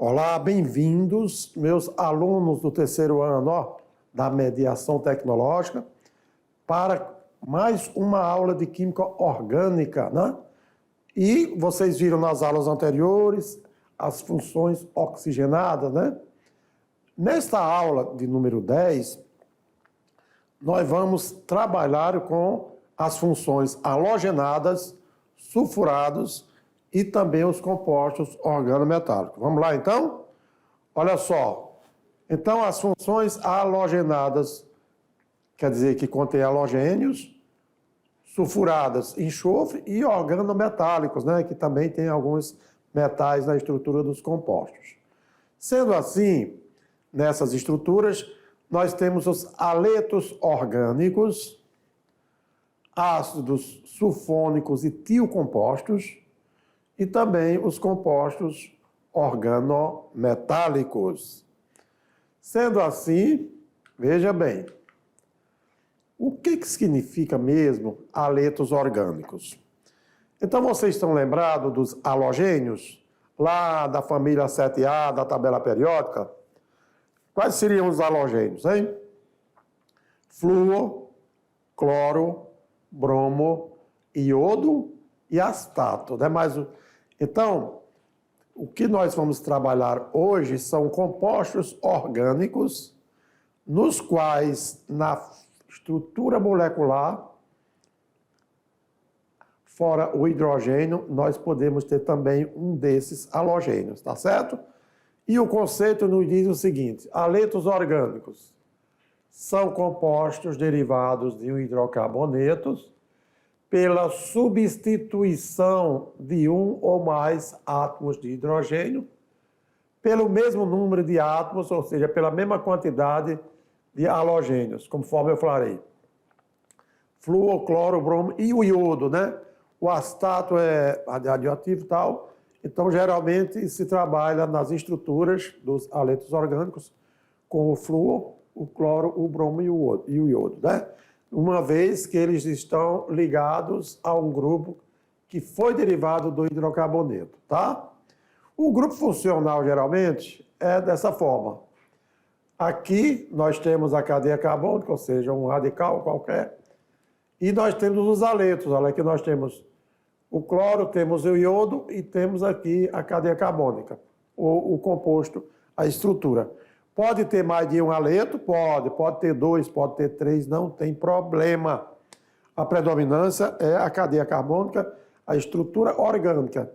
Olá, bem-vindos, meus alunos do terceiro ano da mediação tecnológica, para mais uma aula de química orgânica, né? E vocês viram nas aulas anteriores as funções oxigenadas, né? Nesta aula de número 10, nós vamos trabalhar com as funções halogenadas, sulfurados e também os compostos organometálicos. Vamos lá, então? Olha só. Então, as funções halogenadas, quer dizer que contém halogênios, sulfuradas, enxofre, e organometálicos, né, que também tem alguns metais na estrutura dos compostos. Sendo assim, nessas estruturas, nós temos os haletos orgânicos, ácidos sulfônicos e tiocompostos, e também os compostos organometálicos. Sendo assim, veja bem, o que significa mesmo haletos orgânicos? Então, vocês estão lembrados dos halogênios, lá da família 7A, da tabela periódica? Quais seriam os halogênios, hein? Flúor, cloro, bromo, iodo e astato, né? Então, o que nós vamos trabalhar hoje são compostos orgânicos, nos quais, na estrutura molecular, fora o hidrogênio, nós podemos ter também um desses halogênios, tá certo? E o conceito nos diz o seguinte: haletos orgânicos são compostos derivados de hidrocarbonetos pela substituição de um ou mais átomos de hidrogênio pelo mesmo número de átomos, ou seja, pela mesma quantidade de halogênios, conforme eu falei. Flúor, cloro, bromo e o iodo, né? O astato é radioativo e tal. Então, geralmente, se trabalha nas estruturas dos haletos orgânicos com o flúor, o cloro, o bromo e o iodo, né? Uma vez que eles estão ligados a um grupo que foi derivado do hidrocarboneto, tá? O grupo funcional, geralmente, é dessa forma. Aqui nós temos a cadeia carbônica, ou seja, um radical qualquer, e nós temos os haletos. Olha, aqui nós temos o cloro, temos o iodo e temos aqui a cadeia carbônica, o composto, a estrutura. Pode ter mais de um haleto? Pode ter dois, pode ter três, não tem problema. A predominância é a cadeia carbônica, a estrutura orgânica.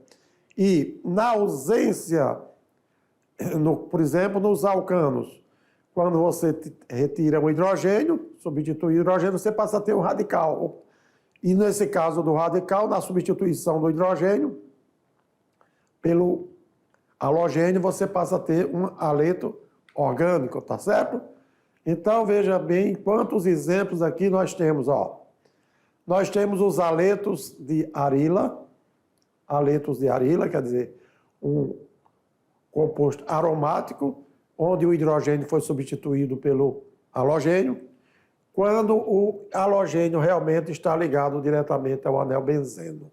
E na ausência, por exemplo, nos alcanos, quando você retira o hidrogênio, substitui o hidrogênio, você passa a ter um radical. E nesse caso do radical, na substituição do hidrogênio pelo halogênio, você passa a ter um haleto orgânico, tá certo? Então, veja bem quantos exemplos aqui nós temos, ó. Nós temos os haletos de arila, quer dizer, um composto aromático, onde o hidrogênio foi substituído pelo halogênio, quando o halogênio realmente está ligado diretamente ao anel benzeno.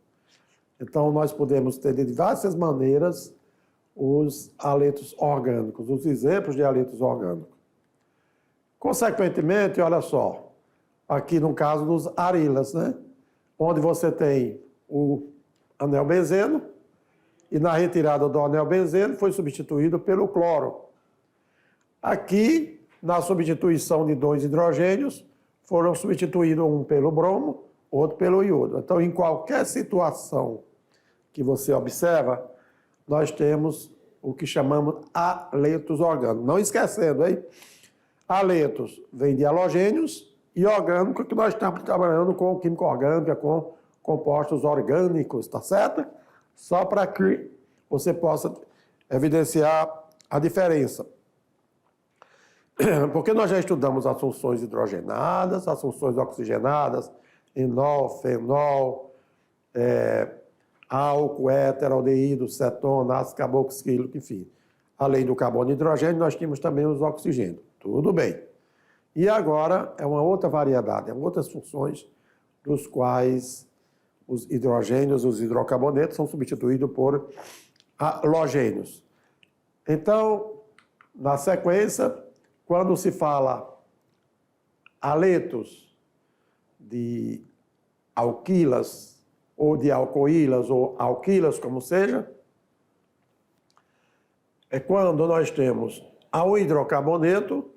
Então, nós podemos ter de diversas maneiras os haletos orgânicos, os exemplos de haletos orgânicos. Consequentemente, olha só, aqui no caso dos arilas, né? Onde você tem o anel benzeno e na retirada do anel benzeno foi substituído pelo cloro. Aqui, na substituição de dois hidrogênios, foram substituídos um pelo bromo, outro pelo iodo. Então, em qualquer situação que você observa, nós temos o que chamamos haletos orgânicos. Não esquecendo, hein? Haletos vem de halogênios e orgânico, que nós estamos trabalhando com química orgânica, com compostos orgânicos, tá certo? Só para que você possa evidenciar a diferença. Porque nós já estudamos as funções hidrogenadas, as funções oxigenadas, enol, fenol, álcool, éter, aldeído, cetona, ácido carboxílico, enfim. Além do carbono e hidrogênio, nós tínhamos também os oxigênios. Tudo bem. E agora é uma outra variedade, outras funções dos quais os hidrogênios, os hidrocarbonetos, são substituídos por halogênios. Então, na sequência, quando se fala aletos de alquilas, ou de alcoílas, ou alquilas, como seja, é quando nós temos ao hidrocarboneto,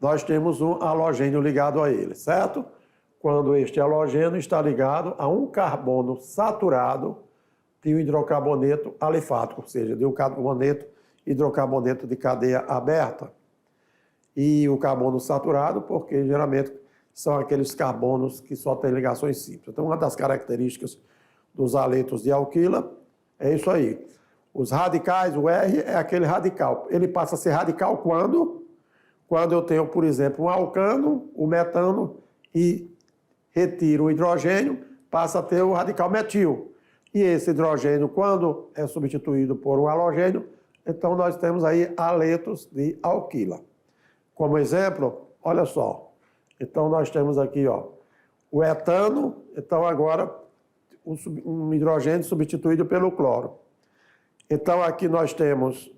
nós temos um halogênio ligado a ele, certo? Quando este halogênio está ligado a um carbono saturado de um hidrocarboneto alifático, ou seja, de um hidrocarboneto de cadeia aberta. E o carbono saturado, porque geralmente são aqueles carbonos que só têm ligações simples. Então, uma das características dos aletos de alquila é isso aí. Os radicais, o R é aquele radical. Ele passa a ser radical quando eu tenho, por exemplo, um alcano, o metano, e retiro o hidrogênio, passa a ter o radical metil. E esse hidrogênio, quando é substituído por um halogênio, então nós temos aí aletos de alquila. Como exemplo, olha só. Então nós temos aqui, ó, o etano, então agora um hidrogênio substituído pelo cloro. Então aqui nós temos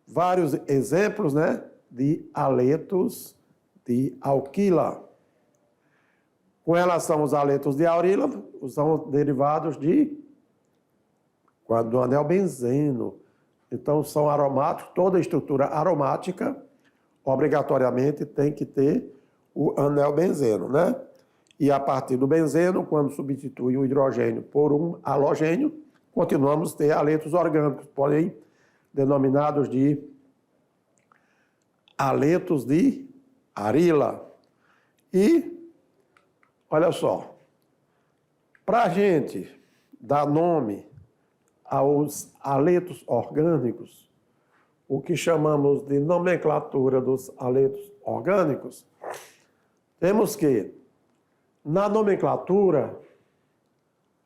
vários exemplos, né, de aletos de alquila. Com relação aos aletos de aurila, são derivados do anel benzeno. Então são aromáticos, toda estrutura aromática obrigatoriamente tem que ter o anel benzeno, né? E a partir do benzeno, quando substitui o hidrogênio por um halogênio, continuamos a ter aletos orgânicos, porém denominados de aletos de arila. E, olha só, para a gente dar nome aos aletos orgânicos, o que chamamos de nomenclatura dos aletos orgânicos, temos que, na nomenclatura,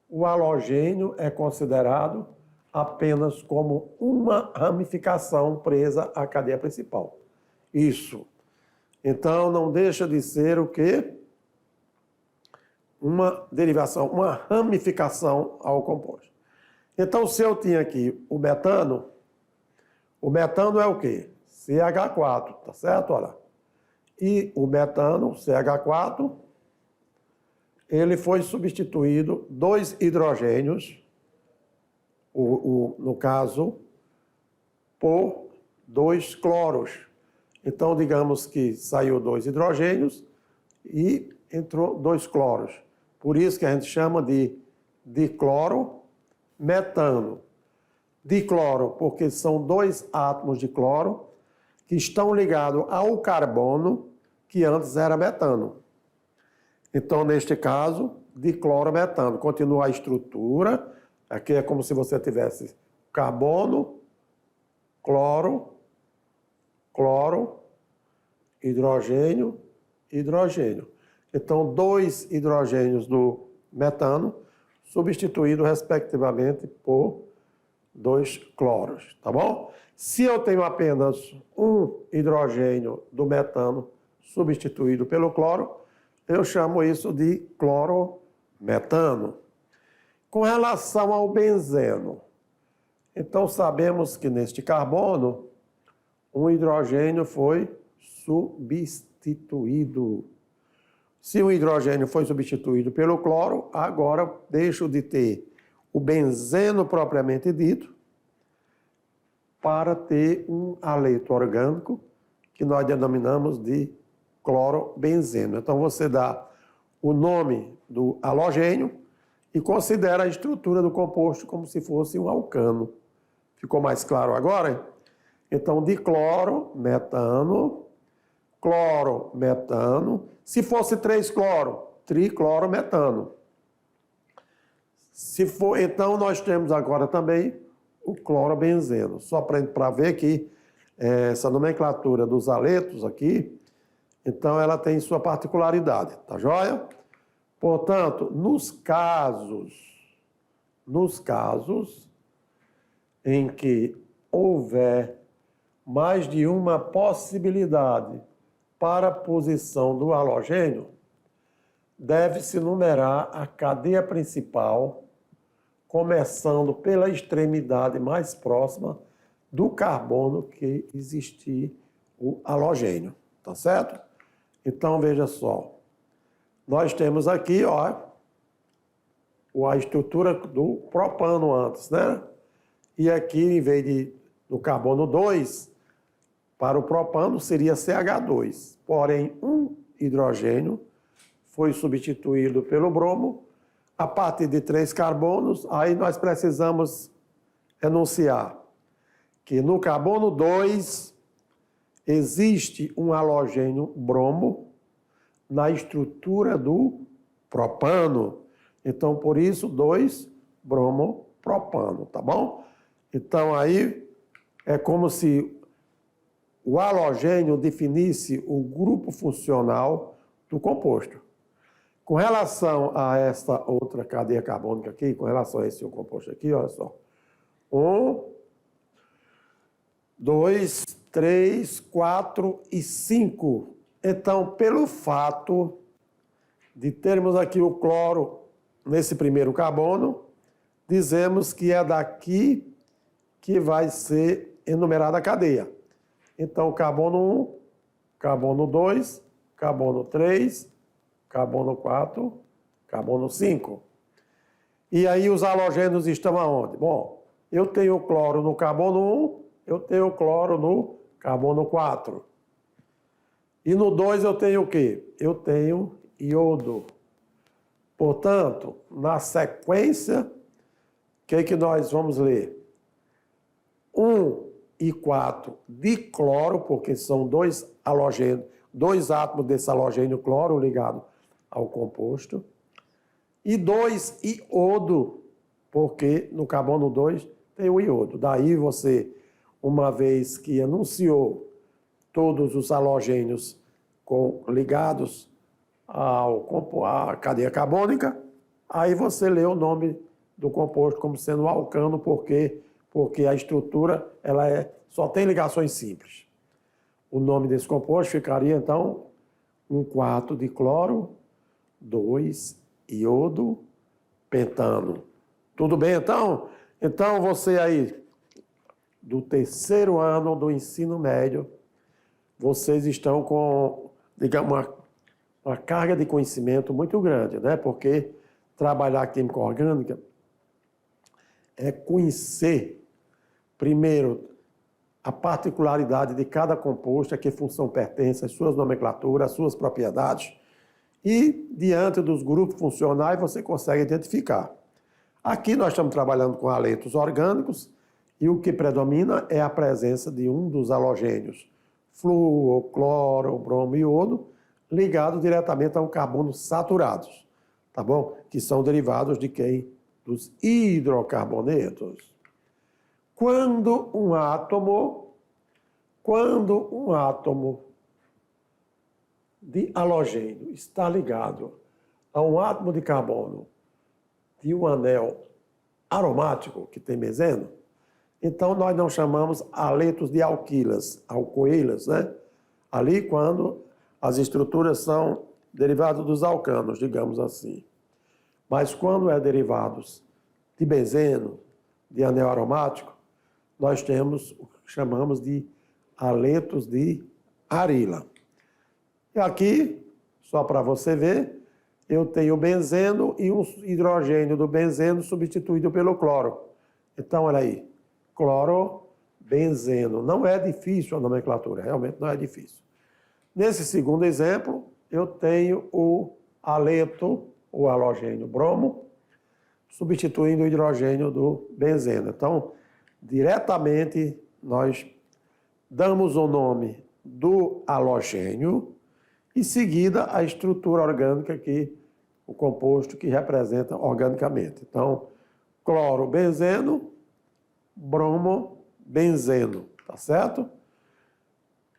o halogênio é considerado apenas como uma ramificação presa à cadeia principal. Isso. Então, não deixa de ser o quê? Uma derivação, uma ramificação ao composto. Então, se eu tinha aqui o metano é o quê? CH4, tá certo? Olha. E o metano, CH4, ele foi substituído 2 hidrogênios, no caso, por 2 cloros. Então, digamos que saiu 2 hidrogênios e entrou 2 cloros. Por isso que a gente chama de diclorometano. Dicloro, porque são 2 átomos de cloro que estão ligados ao carbono que antes era metano. Então, neste caso, diclorometano. Continua a estrutura. Aqui é como se você tivesse carbono, cloro, hidrogênio, hidrogênio. Então, 2 hidrogênios do metano substituídos, respectivamente, por 2 cloros, tá bom? Se eu tenho apenas um hidrogênio do metano substituído pelo cloro, eu chamo isso de clorometano. Com relação ao benzeno, então sabemos que neste carbono, um hidrogênio foi substituído. Se o hidrogênio foi substituído pelo cloro, agora deixo de ter o benzeno propriamente dito para ter um aleto orgânico que nós denominamos de clorobenzeno. Então você dá o nome do halogênio e considera a estrutura do composto como se fosse um alcano. Ficou mais claro agora? Então, diclorometano, clorometano. Se fosse 3 cloro, triclorometano. Se for, então, nós temos agora também o clorobenzeno. Só para ver que essa nomenclatura dos aletos aqui, então ela tem sua particularidade, tá joia? Portanto, nos casos em que houver mais de uma possibilidade para a posição do halogênio, deve-se numerar a cadeia principal, começando pela extremidade mais próxima do carbono que existir o halogênio, tá certo? Então, veja só. Nós temos aqui, ó, a estrutura do propano antes, né? E aqui, em vez do carbono 2, para o propano seria CH2. Porém, um hidrogênio foi substituído pelo bromo. A partir de 3 carbonos, aí nós precisamos enunciar que no carbono 2 existe um halogênio bromo na estrutura do propano. Então, por isso, 2 bromopropano, tá bom? Então, aí é como se o halogênio definisse o grupo funcional do composto. Com relação a esta outra cadeia carbônica aqui, com relação a esse composto aqui, olha só. 1, 2, 3, 4 e 5. Então, pelo fato de termos aqui o cloro nesse primeiro carbono, dizemos que é daqui que vai ser enumerada a cadeia. Então, carbono 1, carbono 2, carbono 3, carbono 4, carbono 5. E aí os halogênios estão aonde? Bom, eu tenho cloro no carbono 1, eu tenho cloro no carbono 4. E no 2 eu tenho o quê? Eu tenho iodo. Portanto, na sequência, o que nós vamos ler? 1 e 4 de cloro, porque são 2 halogênios, 2 átomos desse halogênio cloro ligado ao composto. E 2 iodo, porque no carbono 2 tem o iodo. Daí você, uma vez que enunciou todos os halogênios ligados à cadeia carbônica, aí você lê o nome do composto como sendo alcano, porque a estrutura só tem ligações simples. O nome desse composto ficaria, então, 1,4 de cloro, 2 iodo, pentano. Tudo bem, então? Então, você aí, do terceiro ano do ensino médio, vocês estão com, digamos, uma carga de conhecimento muito grande, né? Porque trabalhar química orgânica é conhecer, primeiro, a particularidade de cada composto, a que função pertence, as suas nomenclaturas, as suas propriedades, e, diante dos grupos funcionais, você consegue identificar. Aqui nós estamos trabalhando com haletos orgânicos, e o que predomina é a presença de um dos halogênios, flúor, cloro, bromo e iodo, ligado diretamente a um carbono saturados, tá bom? Que são derivados de quem? Dos hidrocarbonetos. Quando um átomo de halogênio está ligado a um átomo de carbono de um anel aromático, que tem benzeno, então nós não chamamos haletos de alquilas, alcoílas, né? Ali quando as estruturas são derivadas dos alcanos, digamos assim. Mas quando é derivados de benzeno, de anel aromático, nós temos o que chamamos de haletos de arila. E aqui, só para você ver, eu tenho benzeno e um hidrogênio do benzeno substituído pelo cloro. Então, olha aí, cloro, benzeno. Não é difícil a nomenclatura, realmente não é difícil. Nesse segundo exemplo, eu tenho o haleto, o halogênio bromo, substituindo o hidrogênio do benzeno. Então, diretamente, nós damos o nome do halogênio e, seguida, a estrutura orgânica o composto que representa organicamente. Então, cloro, benzeno, bromo, benzeno, tá certo?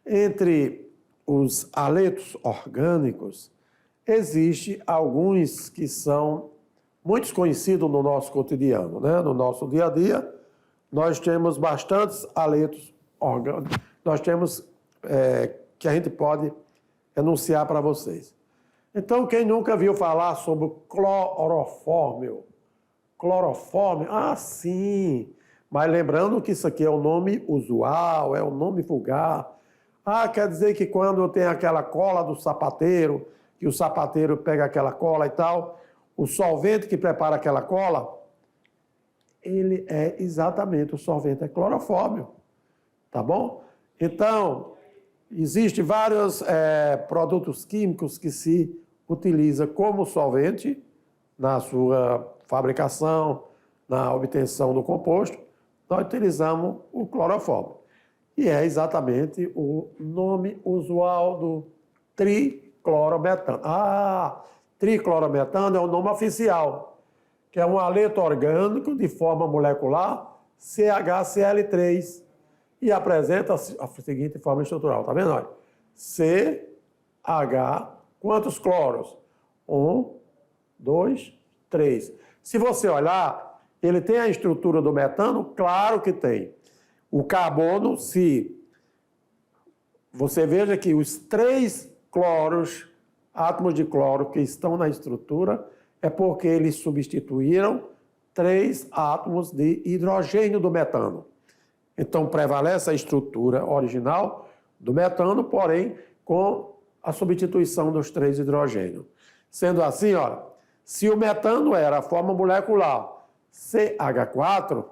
Entre os haletos orgânicos, existem alguns que são muito conhecidos no nosso cotidiano, né? No nosso dia a dia, nós temos bastantes haletos orgânicos. Nós temos que a gente pode enunciar para vocês. Então, quem nunca viu falar sobre clorofórmio? Clorofórmio? Ah, sim! Mas lembrando que isso aqui é o nome usual, é o nome vulgar. Ah, quer dizer que quando tem aquela cola do sapateiro, que o sapateiro pega aquela cola e tal, o solvente que prepara aquela cola, ele é exatamente, o solvente é clorofórmio, tá bom? Então, existem vários produtos químicos que se utiliza como solvente na sua fabricação, na obtenção do composto, nós utilizamos o clorofórmio. E é exatamente o nome usual do triclorometano. Triclorometano é o nome oficial, que é um haleto orgânico de forma molecular CHCl3 e apresenta a seguinte forma estrutural, tá vendo? Olha, CH, quantos cloros? 1, 2, 3. Se você olhar, ele tem a estrutura do metano? Claro que tem. O carbono, se você veja que os 3 cloros, átomos de cloro que estão na estrutura, é porque eles substituíram 3 átomos de hidrogênio do metano. Então, prevalece a estrutura original do metano, porém, com a substituição dos 3 hidrogênios. Sendo assim, olha, se o metano era a forma molecular CH4,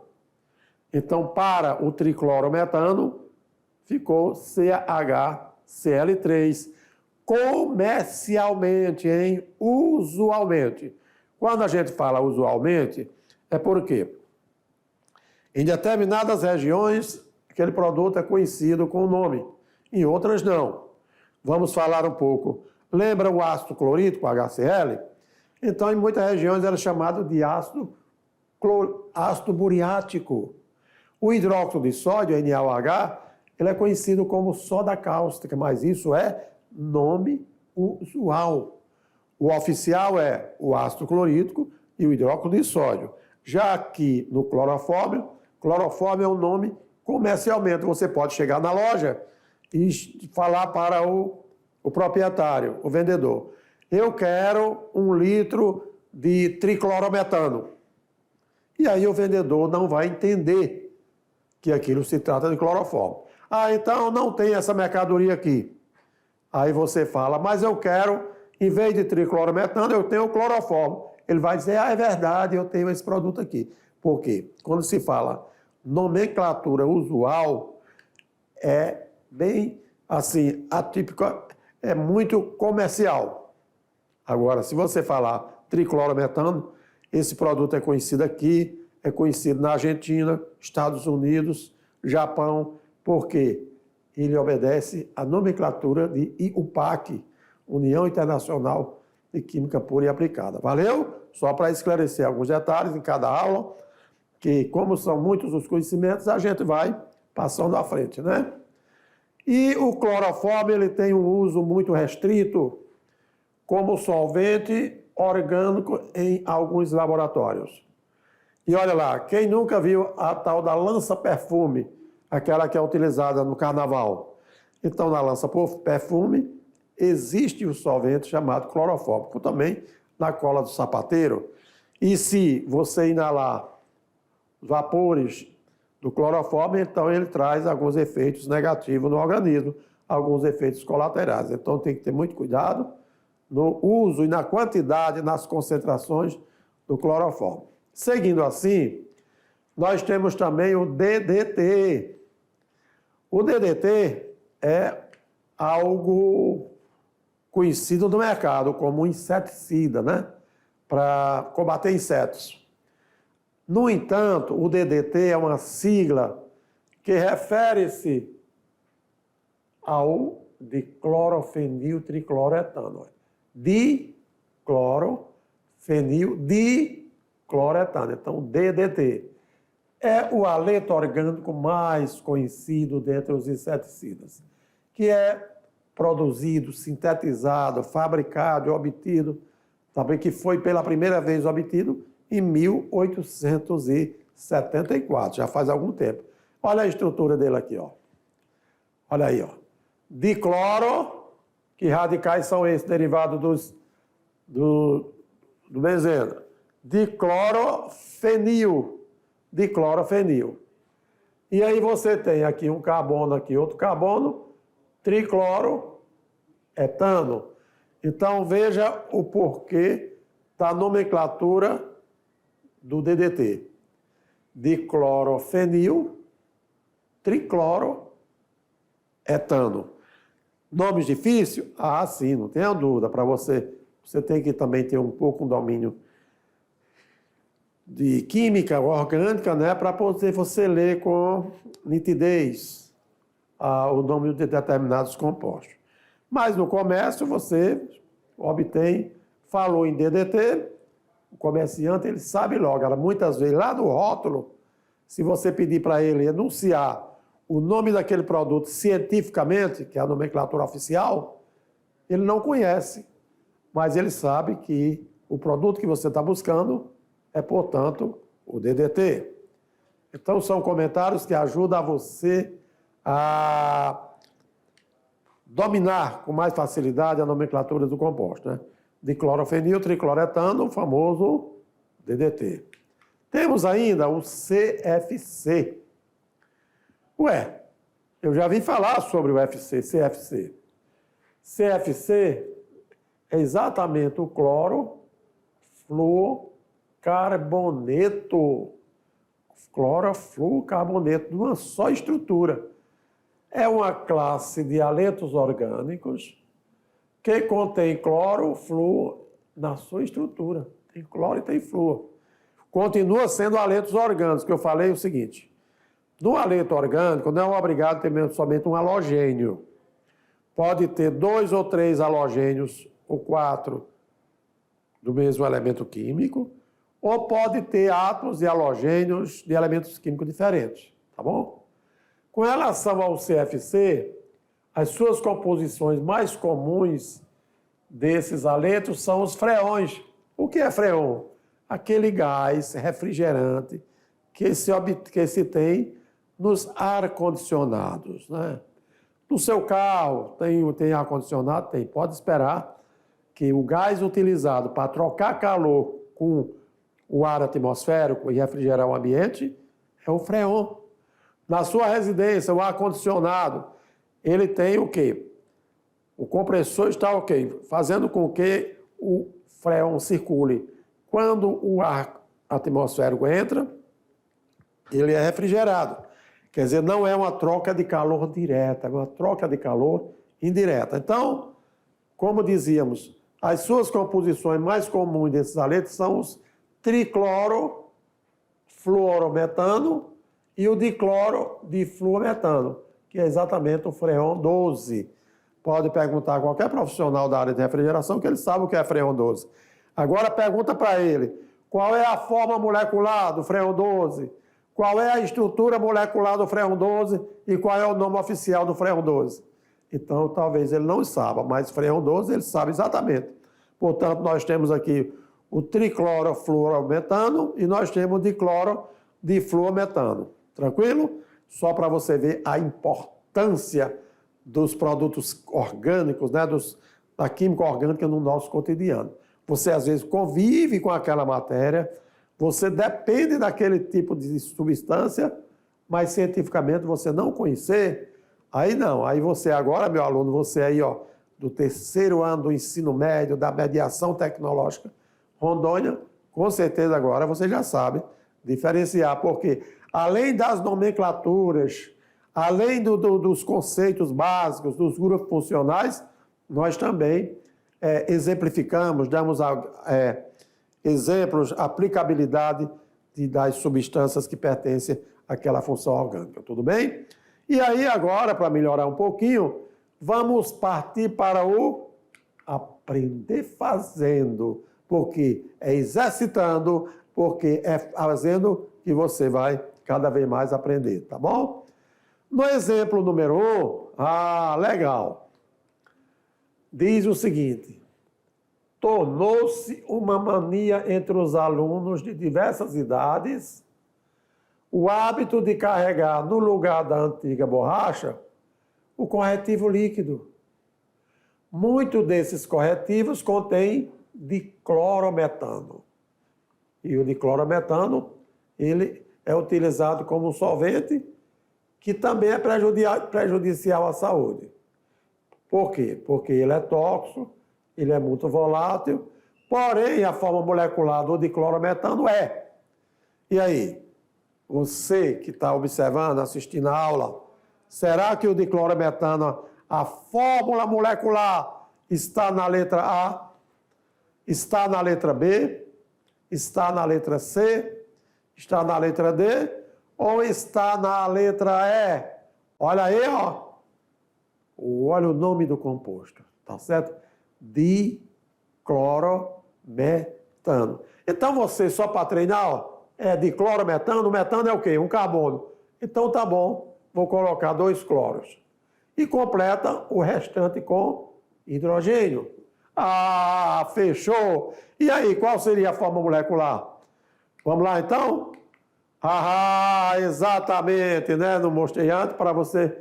então, para o triclorometano, ficou CHCl3. Comercialmente, usualmente. Quando a gente fala usualmente, é porque em determinadas regiões, aquele produto é conhecido com o nome, em outras não. Vamos falar um pouco. Lembra o ácido clorídrico, HCl? Então, em muitas regiões, era chamado de ácido muriático. O hidróxido de sódio, NaOH, ele é conhecido como soda cáustica, mas isso é nome usual. O oficial é o ácido clorídrico e o hidróxido de sódio. Já aqui no clorofórmio é um nome comercialmente. Você pode chegar na loja e falar para o proprietário, o vendedor, eu quero 1 litro de triclorometano. E aí o vendedor não vai entender que aquilo se trata de clorofórmio. Então não tem essa mercadoria aqui. Aí você fala, mas eu quero, em vez de triclorometano, eu tenho clorofórmio. Ele vai dizer, é verdade, eu tenho esse produto aqui. Por quê? Quando se fala nomenclatura usual, é bem assim, atípica, é muito comercial. Agora, se você falar triclorometano, esse produto é conhecido aqui, é conhecido na Argentina, Estados Unidos, Japão, porque ele obedece à nomenclatura de IUPAC, União Internacional de Química Pura e Aplicada. Valeu? Só para esclarecer alguns detalhes em cada aula, que como são muitos os conhecimentos, a gente vai passando à frente, né? E o clorofórmio, ele tem um uso muito restrito como solvente orgânico em alguns laboratórios. E olha lá, quem nunca viu a tal da lança-perfume, aquela que é utilizada no carnaval? Então, na lança-perfume, existe um solvente chamado clorofórmio, também na cola do sapateiro. E se você inalar os vapores do clorofórmio, então ele traz alguns efeitos negativos no organismo, alguns efeitos colaterais. Então, tem que ter muito cuidado no uso e na quantidade, nas concentrações do clorofórmio. Seguindo assim, nós temos também o DDT. O DDT é algo conhecido no mercado como um inseticida, né? Para combater insetos. No entanto, o DDT é uma sigla que refere-se ao diclorofeniltricloretano. Diclorofenildicloretano. Então, DDT é o haleto orgânico mais conhecido dentre os inseticidas, que é produzido, sintetizado, fabricado e obtido, também que foi pela primeira vez obtido em 1874, já faz algum tempo. Olha a estrutura dele aqui, ó. Olha aí, ó. Dicloro, que radicais são esses derivados do benzeno? Diclorofenil. E aí você tem aqui um carbono, aqui outro carbono, tricloroetano. Então veja o porquê da nomenclatura do DDT. Diclorofenil, tricloroetano. Nomes difíceis? Ah, sim, não tenha dúvida. Para você, você tem que também ter um pouco um domínio de química orgânica, né, para poder você ler com nitidez o nome de determinados compostos. Mas no comércio você obtém, falou em DDT, o comerciante ele sabe logo. Muitas vezes lá no rótulo, se você pedir para ele enunciar o nome daquele produto cientificamente, que é a nomenclatura oficial, ele não conhece, mas ele sabe que o produto que você está buscando é, portanto, o DDT. Então, são comentários que ajudam a você a dominar com mais facilidade a nomenclatura do composto, né? Diclorofenil, tricloretano, o famoso DDT. Temos ainda o CFC. Ué, eu já vi falar sobre o CFC. CFC é exatamente o clorofluorcarboneto. Clorofluorcarboneto, de uma só estrutura. É uma classe de haletos orgânicos que contém cloro, flúor na sua estrutura. Tem cloro e tem flúor. Continua sendo haletos orgânicos, que eu falei o seguinte. No haleto orgânico, não é obrigado a ter somente um halogênio. Pode ter 2 ou 3 halogênios, ou 4, do mesmo elemento químico, ou pode ter átomos e halogênios de elementos químicos diferentes, tá bom? Com relação ao CFC, as suas composições mais comuns desses haletos são os freões. O que é freon? Aquele gás refrigerante que se tem nos ar-condicionados, né? No seu carro, tem ar-condicionado? Tem. Pode esperar que o gás utilizado para trocar calor com o ar atmosférico e refrigerar o ambiente é o freon. Na sua residência, o ar-condicionado, ele tem o quê? O compressor está o quê? Fazendo com que o freon circule. Quando o ar atmosférico entra, ele é refrigerado. Quer dizer, não é uma troca de calor direta, é uma troca de calor indireta. Então, como dizíamos, as suas composições mais comuns desses haletos são os triclorofluorometano e o diclorodifluorometano, que é exatamente o freon 12. Pode perguntar a qualquer profissional da área de refrigeração que ele sabe o que é freon 12. Agora pergunta para ele, qual é a forma molecular do freon 12? Qual é a estrutura molecular do freon 12 e qual é o nome oficial do freon 12? Então, talvez ele não saiba, mas freon 12 ele sabe exatamente. Portanto, nós temos aqui o triclorofluorometano e nós temos o diclorodifluorometano. Tranquilo? Só para você ver a importância dos produtos orgânicos, né, da química orgânica no nosso cotidiano. Você, às vezes, convive com aquela matéria, você depende daquele tipo de substância, mas cientificamente você não conhecer, aí não. Aí você agora, meu aluno, você aí, ó, do 3º ano do ensino médio, da mediação tecnológica Rondônia, com certeza agora você já sabe diferenciar, porque além das nomenclaturas, além dos conceitos básicos, dos grupos funcionais, nós também exemplificamos, damos exemplos, aplicabilidade das substâncias que pertencem àquela função orgânica, tudo bem? E aí agora, para melhorar um pouquinho, vamos partir para o aprender fazendo, porque é exercitando, porque é fazendo que você vai cada vez mais aprender, tá bom? No exemplo número 1, legal. Diz o seguinte: tornou-se uma mania entre os alunos de diversas idades o hábito de carregar no lugar da antiga borracha o corretivo líquido. Muitos desses corretivos contêm diclorometano. E o diclorometano, ele é utilizado como solvente que também é prejudicial à saúde. Por quê? Porque ele é tóxico, ele é muito volátil, porém a forma molecular do diclorometano é. E aí, você que está observando, assistindo a aula, será que o diclorometano, a fórmula molecular está na letra A, está na letra B, está na letra C, está na letra D ou está na letra E? Olha aí, ó. Olha o nome do composto, tá certo? Diclorometano. Então você, só para treinar, ó, é diclorometano, metano é o quê? Um carbono. Então tá bom, vou colocar 2 cloros. E completa o restante com hidrogênio. Ah, fechou! E aí, qual seria a forma molecular? Vamos lá então? Ah, exatamente, né? Não mostrei antes para você.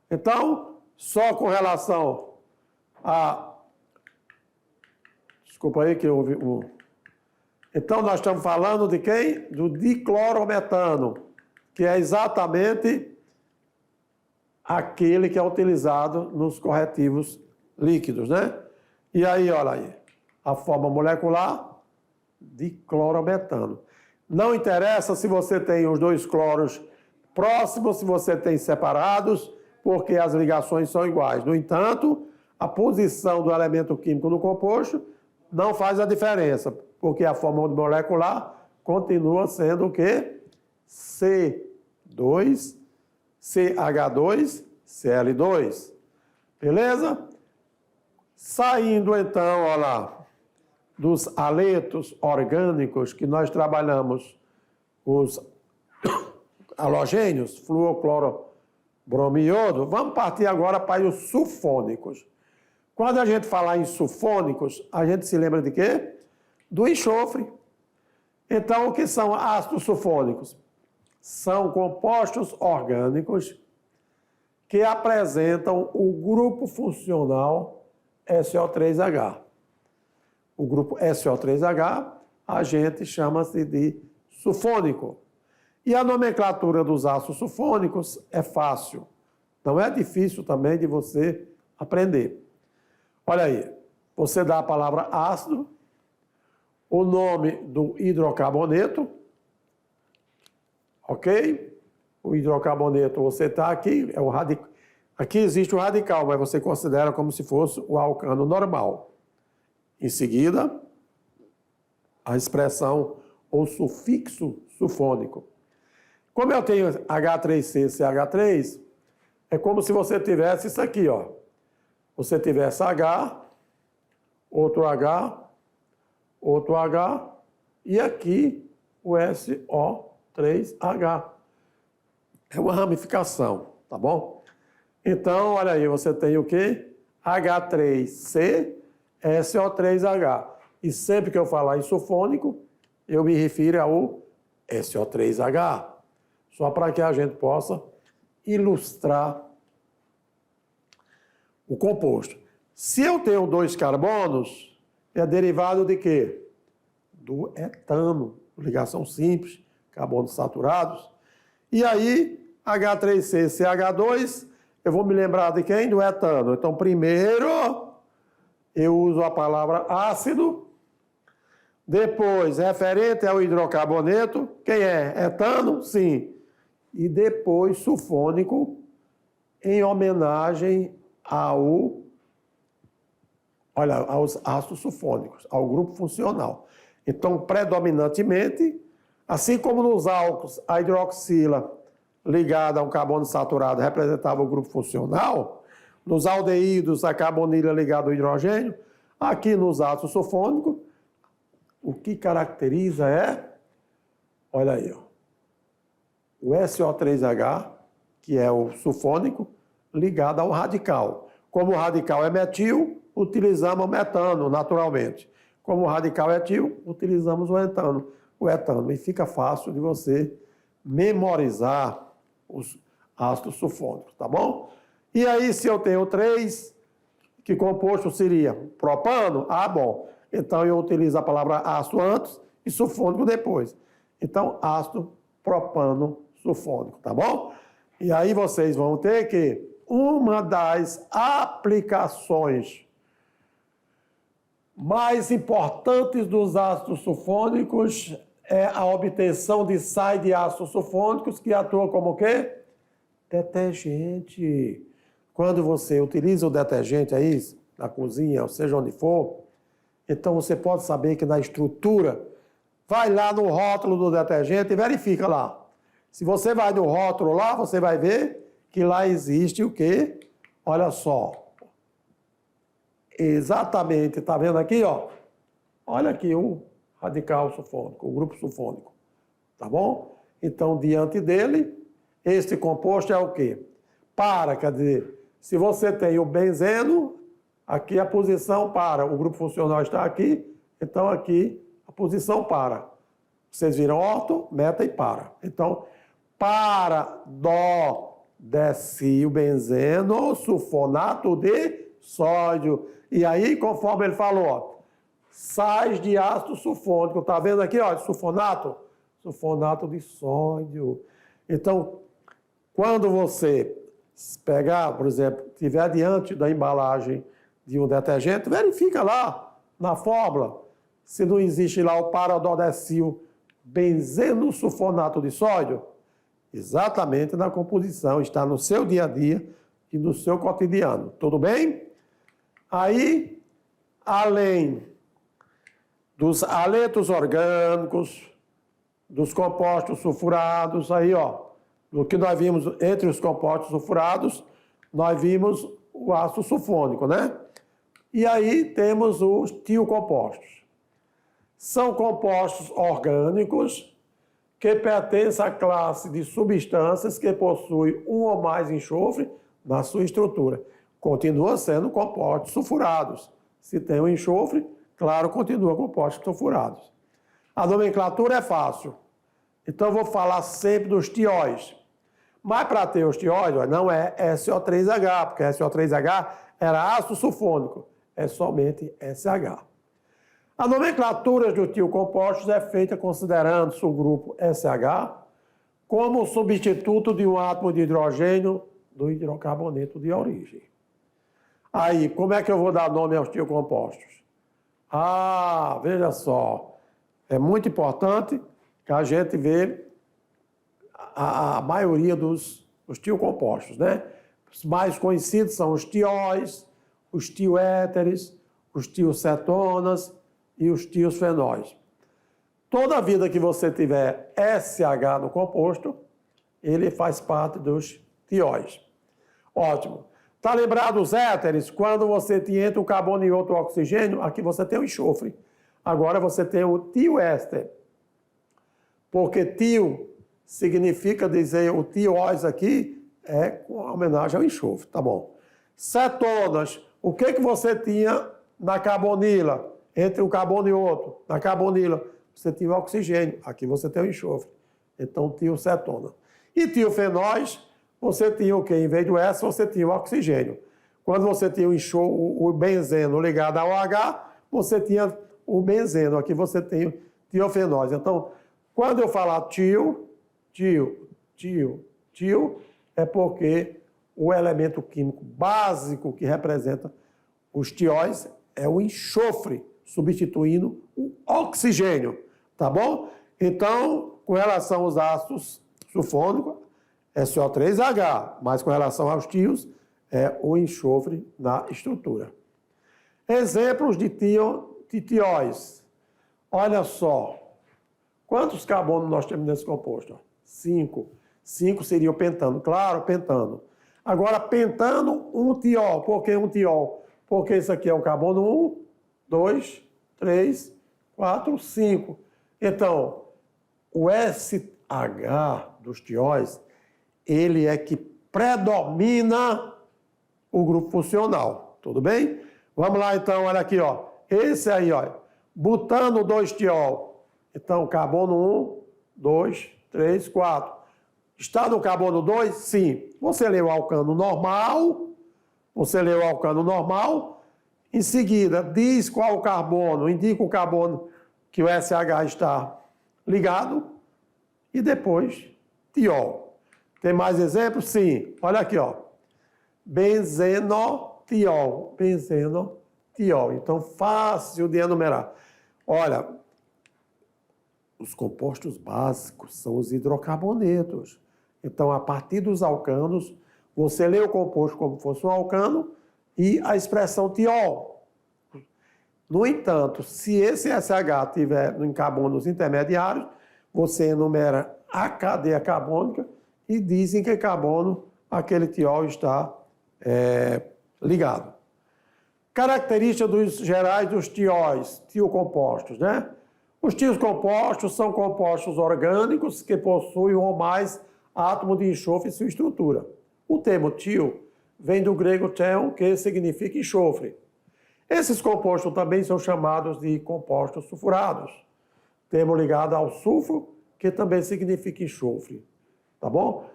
Então, só com relação a... Desculpa aí que houve um... Então, nós estamos falando de quem? Do diclorometano, que é exatamente aquele que é utilizado nos corretivos líquidos, né? E aí, olha aí, a forma molecular, diclorometano. Não interessa se você tem os 2 cloros próximos, se você tem separados, porque as ligações são iguais. No entanto, a posição do elemento químico no composto não faz a diferença, porque a forma molecular continua sendo o quê? C2, CH2, Cl2. Beleza? Saindo então, olha lá, dos haletos orgânicos que nós trabalhamos, os halogênios, flúor, cloro, bromo e iodo, vamos partir agora para os sulfônicos. Quando a gente falar em sulfônicos, a gente se lembra de quê? Do enxofre. Então, o que são ácidos sulfônicos? São compostos orgânicos que apresentam o grupo funcional SO3H. O grupo SO3H, a gente chama-se de sulfônico. E a nomenclatura dos ácidos sulfônicos é fácil. Não é difícil também de você aprender. Olha aí, você dá a palavra ácido, o nome do hidrocarboneto, ok? O hidrocarboneto, você está aqui, é o radical. Aqui existe o radical, mas você considera como se fosse o alcano normal. Em seguida, a expressão ou sufixo sulfônico. Como eu tenho H3CCH3, é como se você tivesse isso aqui, ó. Você tivesse H, outro H, outro H, e aqui o SO3H. É uma ramificação, tá bom? Então, olha aí, você tem o quê? H3C, SO3H. E sempre que eu falar em sulfônico, eu me refiro ao SO3H. Só para que a gente possa ilustrar o composto. Se eu tenho 2 carbonos, é derivado de quê? Do etano, ligação simples, carbonos saturados. E aí, H3CCH2, eu vou me lembrar de quem? Do etano. Então, primeiro, eu uso a palavra ácido. Depois, referente ao hidrocarboneto, quem é? Etano? Sim. E depois, sulfônico, em homenagem aos ácidos sulfônicos, ao grupo funcional. Então, predominantemente, assim como nos álcools, a hidroxila ligada a um carbono saturado representava o grupo funcional, nos aldeídos, a carbonila ligada ao hidrogênio, aqui nos ácidos sulfônicos, o que caracteriza é, olha aí, ó, o SO3H, que é o sulfônico, ligado ao radical. Como o radical é metil, utilizamos o metano, naturalmente. Como o radical é etil, utilizamos o etano. E fica fácil de você memorizar os ácidos sulfônicos, tá bom? E aí, se eu tenho 3, que composto seria? Propano? Ah, bom. Então, eu utilizo a palavra ácido antes e sulfônico depois. Então, ácido propano sulfônico, tá bom? E aí vocês vão ter que uma das aplicações mais importantes dos ácidos sulfônicos é a obtenção de sais de ácidos sulfônicos que atuam como o quê? Detergente. Quando você utiliza o detergente aí, na cozinha, ou seja onde for, então você pode saber que na estrutura, vai lá no rótulo do detergente e verifica lá. Se você vai no rótulo lá, você vai ver que lá existe o quê? Olha só. Exatamente, tá vendo aqui, ó? Olha aqui o radical sulfônico, o grupo sulfônico, tá bom? Então, diante dele, este composto é o quê? Para, quer dizer, se você tem o benzeno, aqui a posição para, o grupo funcional está aqui, então aqui a posição para. Vocês viram orto, meta e para. Então, para dó decil benzeno sulfonato de sódio. E aí, conforme ele falou, ó, sais de ácido sulfônico, tá vendo aqui, ó, sulfonato? Sulfonato de sódio. Então, quando você pegar, por exemplo, estiver diante da embalagem de um detergente, verifica lá na fórmula se não existe lá o paradodecil benzeno sulfonato de sódio. Exatamente na composição, está no seu dia a dia e no seu cotidiano. Tudo bem? Aí, além dos aletos orgânicos, dos compostos sulfurados, aí, ó, no que nós vimos entre os compostos sulfurados, nós vimos o ácido sulfônico, né? E aí temos os tiocompostos. São compostos orgânicos que pertencem à classe de substâncias que possuem um ou mais enxofre na sua estrutura. Continua sendo compostos sulfurados. Se tem um enxofre, claro, continua compostos sulfurados. A nomenclatura é fácil. Então, eu vou falar sempre dos tióis. Mas, para ter os tióis, não é SO3H, porque SO3H era ácido sulfônico. É somente SH. A nomenclatura dos tiocompostos é feita considerando-se o grupo SH como substituto de um átomo de hidrogênio do hidrocarboneto de origem. Aí, como é que eu vou dar nome aos tiocompostos? Ah, veja só, é muito importante que a gente vê a maioria dos tiocompostos, né? Os mais conhecidos são os tióis, os tioéteres, os tiocetonas e os tiofenóis. Toda vida que você tiver SH no composto, ele faz parte dos tióis. Ótimo. Está lembrado os éteres? Quando você tem entre um carbono e outro oxigênio, aqui você tem o enxofre. Agora você tem o tioéster. Porque tio significa dizer, o tióis aqui é com homenagem ao enxofre, tá bom. Cetonas, o que você tinha na carbonila? Entre um carbono e outro, na carbonila, você tinha o oxigênio. Aqui você tem o enxofre. Então, tiocetona. E tiofenóis, você tinha o quê? Em vez do S, você tinha o oxigênio. Quando você tinha o benzeno ligado ao H, você tinha o benzeno. Aqui você tem o tiofenóis. Então, quando eu falar tio, é porque o elemento químico básico que representa os tióis é o enxofre, substituindo o oxigênio, tá bom? Então, com relação aos ácidos sulfônicos, é SO3H, mas com relação aos tios, é o enxofre na estrutura. Exemplos de tióis. Olha só, quantos carbonos nós temos nesse composto? 5. 5 seria o pentano. Claro, pentano. Agora, pentano, um tiol. Por que um tiol? Porque isso aqui é o carbono 1, 2, 3, 4, 5. Então, o SH dos tióis, ele é que predomina o grupo funcional. Tudo bem? Vamos lá, então, olha aqui, ó. Esse aí, ó. Butano 2-tiol. Então, carbono 1, 2, 3, 4. Está no carbono 2? Sim. Você lê o alcano normal. Você lê o alcano normal. Em seguida, diz qual o carbono, indica o carbono que o SH está ligado. E depois, tiol. Tem mais exemplos? Sim. Olha aqui, ó. Benzenotiol. Benzenotiol. Então, fácil de enumerar. Olha, os compostos básicos são os hidrocarbonetos. Então, a partir dos alcanos, você lê o composto como se fosse um alcano e a expressão tiol. No entanto, se esse SH tiver em carbonos intermediários, você enumera a cadeia carbônica e dizem que carbono aquele tiol está ligado. Características gerais dos tióis, tiocompostos, né? Os tios compostos são compostos orgânicos que possuem um ou mais átomos de enxofre em sua estrutura. O termo tio vem do grego theon, que significa enxofre. Esses compostos também são chamados de compostos sulfurados, termo ligado ao sulfuro, que também significa enxofre. Tá bom?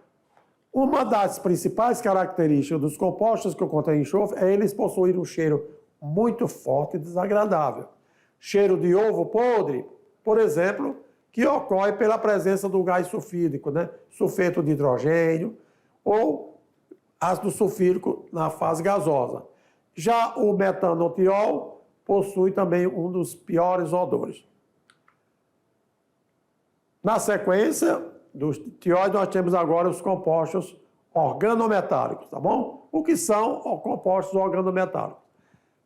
Uma das principais características dos compostos que contêm enxofre é eles possuírem um cheiro muito forte e desagradável. Cheiro de ovo podre, por exemplo, que ocorre pela presença do gás sulfídrico, né? Sulfeto de hidrogênio ou ácido sulfídrico na fase gasosa. Já o metanotiol possui também um dos piores odores. Na sequência dos tióis, nós temos agora os compostos organometálicos, tá bom? O que são os compostos organometálicos?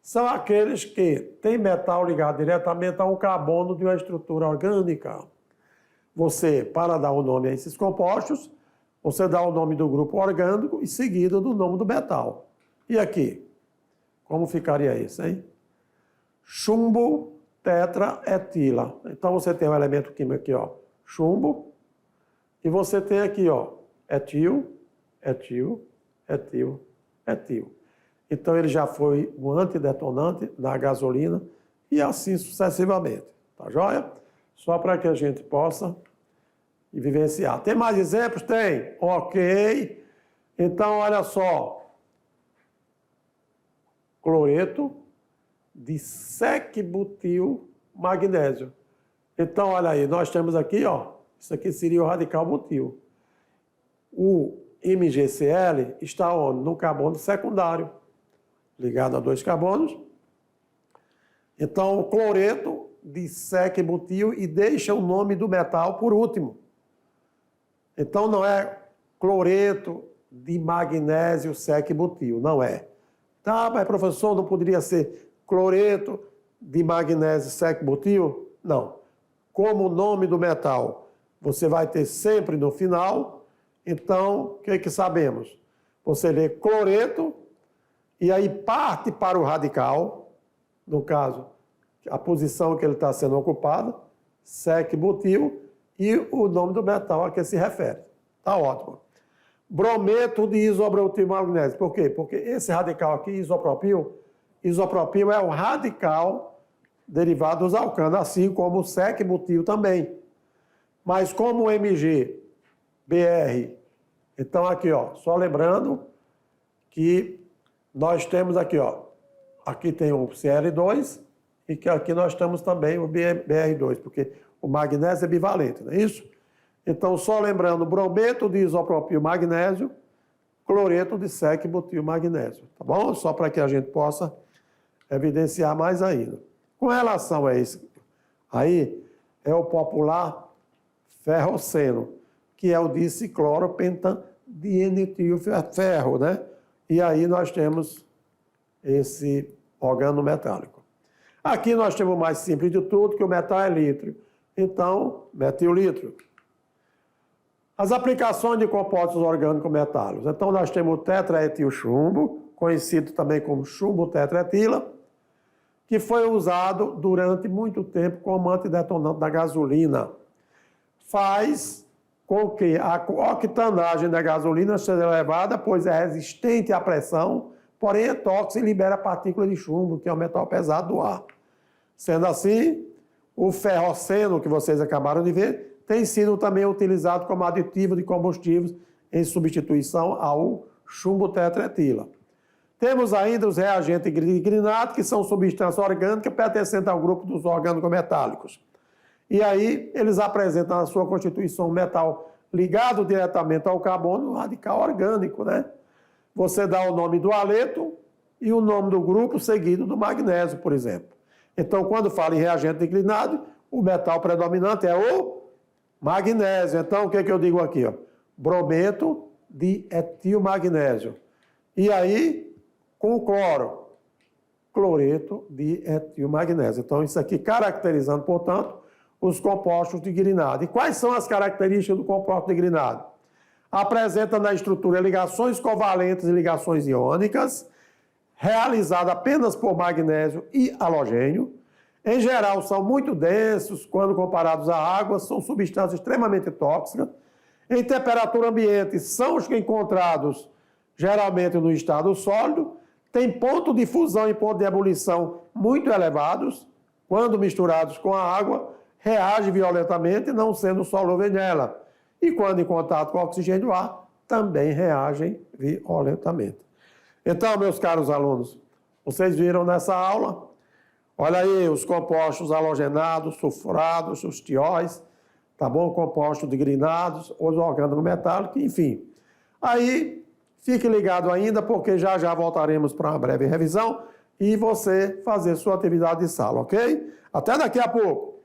São aqueles que têm metal ligado diretamente a um carbono de uma estrutura orgânica. Você, para dar o nome a esses compostos, você dá o nome do grupo orgânico e seguido do nome do metal. E aqui? Como ficaria isso, hein? Chumbo tetraetila. Então você tem um elemento químico aqui, ó, chumbo, e você tem aqui, ó, etil, etil, etil, etil. Então ele já foi um antidetonante na gasolina e assim sucessivamente. Tá joia? Só para que a gente possa vivenciar. Tem mais exemplos? Tem. Ok. Então, olha só. Cloreto de sec-butil magnésio. Então, olha aí, nós temos aqui, ó, isso aqui seria o radical butil. O MgCl está onde? No carbono secundário, ligado a dois carbonos. Então, o cloreto de sec-butil e deixa o nome do metal por último. Então, não é cloreto de magnésio sec-butil, não é. Tá, mas professor, não poderia ser cloreto de magnésio sec-butil? Não. Como o nome do metal você vai ter sempre no final, então, o que sabemos? Você lê cloreto e aí parte para o radical, no caso, a posição que ele está sendo ocupado, sec-butil, e o nome do metal a que se refere. Tá ótimo. Brometo de isopropil magnésio. Por quê? Porque esse radical aqui, isopropil é o radical derivado dos alcanos, assim como o sec-butil também. Mas como o MgBr, então aqui, ó, só lembrando que nós temos aqui, ó, aqui tem o Cl2 e que aqui nós temos também o Br2, porque o magnésio é bivalente, não é isso? Então, só lembrando, brometo de isopropil magnésio, cloreto de sec-butil magnésio, tá bom? Só para que a gente possa evidenciar mais ainda. Com relação a esse, aí é o popular ferroceno, que é o dicicloropentadienetilferro, né? E aí nós temos esse organometálico. Aqui nós temos o mais simples de tudo, que o metal é lítrio. Então, metilítrio. As aplicações de compostos orgânicos metálicos. Então, nós temos o tetraetilchumbo, conhecido também como chumbo tetraetila, que foi usado durante muito tempo como antidetonante da gasolina. Faz com que a octanagem da gasolina seja elevada, pois é resistente à pressão, porém é tóxico e libera partículas de chumbo, que é o metal pesado do ar. Sendo assim, o ferroceno, que vocês acabaram de ver, tem sido também utilizado como aditivo de combustíveis em substituição ao chumbo tetraetila. Temos ainda os reagentes grinato, que são substâncias orgânicas pertencentes ao grupo dos orgânicos metálicos. E aí eles apresentam na sua constituição um metal ligado diretamente ao carbono, o radical orgânico, né? Você dá o nome do haleto e o nome do grupo seguido do magnésio, por exemplo. Então, quando fala em reagente declinado, o metal predominante é o magnésio. Então, o que eu digo aqui? Ó? Brometo de etilmagnésio. E aí, com o cloro, cloreto de etilmagnésio. Então, isso aqui caracterizando, portanto, os compostos de Grignard. E quais são as características do composto de Grignard? Apresenta na estrutura ligações covalentes e ligações iônicas, realizada apenas por magnésio e halogênio. Em geral, são muito densos, quando comparados à água, são substâncias extremamente tóxicas. Em temperatura ambiente, são os encontrados geralmente no estado sólido, tem ponto de fusão e ponto de ebulição muito elevados. Quando misturados com a água, reagem violentamente, não sendo solúvel nela. E quando em contato com o oxigênio do ar, também reagem violentamente. Então, meus caros alunos, vocês viram nessa aula? Olha aí os compostos halogenados, sulfurados, os tióis, tá bom? Compostos de Grignard, os orgânicos metálicos, enfim. Aí, fique ligado ainda, porque já voltaremos para uma breve revisão e você fazer sua atividade de sala, ok? Até daqui a pouco!